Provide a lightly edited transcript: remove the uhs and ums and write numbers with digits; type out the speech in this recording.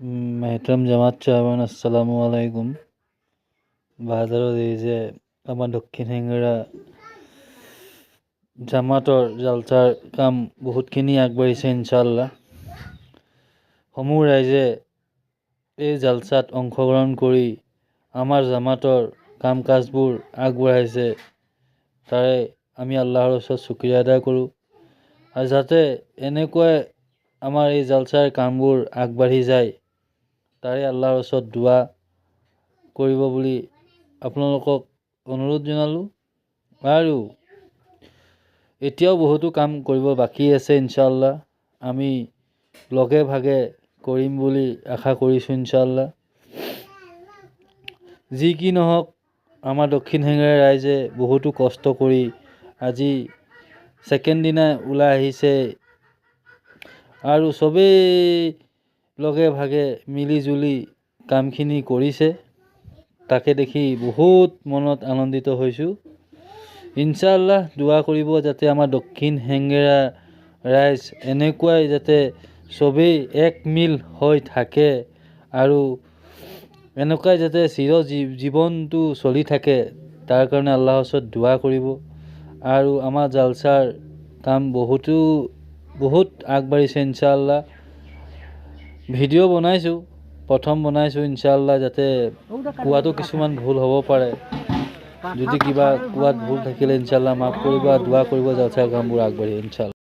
মেহতাৰাম জামাত সাহেবান আসসালামু আলাইকুম। বাজাৰত এই যে আমাৰ দক্ষিণ হেঙেৰা জামাতৰ জালচাৰ কাম বহুতখিনি আগবাঢ়িছে ইনশাআল্লাহ। সমূহ ৰাইজে এই জালচাত অংশগ্ৰহণ কৰি আমাৰ জামাতৰ কাম কাজবোৰ আগবঢ়াইছে, তাৰে আমি আল্লাহৰ ওচৰত শুকৰিয়া আদায় কৰোঁ। আৰু যাতে এনেকৈ আমাৰ এই জালচাৰ কামবোৰ আগবাঢ়ি যায়, তাৰে আল্লাহৰ ওচৰত দোৱা কৰিব বুলি আপোনালোকক অনুৰোধ জনালোঁ। আৰু এতিয়াও বহুতো কাম কৰিব বাকী আছে ইনশাআল্লাহ, আমি লগে ভাগে কৰিম বুলি আশা কৰিছোঁ ইনশাআল্লাহ। যি কি নহওক, আমাৰ দক্ষিণ হেঙেৰা ৰাইজে বহুতো কষ্ট কৰি আজি ছেকেণ্ড দিনা ওলাই আহিছে আৰু চবেই লগে ভাগে মিলি জুলি কামখিনি কৰিছে, তাকে দেখি বহুত মনত আনন্দিত হৈছোঁ। ইনশাআল্লাহ দোৱা কৰিব যাতে আমাৰ দক্ষিণ হেঙেৰা ৰাইজ এনেকুৱাই যাতে চবেই এক মিল হৈ থাকে আৰু এনেকুৱাই যাতে জীৱনটো চলি থাকে, তাৰ কাৰণে আল্লাহৰ ওচৰত দোৱা কৰিব। আৰু আমাৰ জালচাৰ কাম বহুত আগবাঢ়িছে ইনশাআল্লাহ। ভিডিঅ' বনাইছোঁ, প্ৰথম বনাইছোঁ ইনশাআল্লাহ, যাতে কোৱাটো কিছুমান ভুল হ'ব পাৰে। যদি কিবা কোৱাত ভুল থাকিলে ইনশাআল্লাহ মাফ কৰিব, দোৱা কৰিব জালচাৰ কামবোৰ আগবাঢ়ি ইনশাআল্লাহ।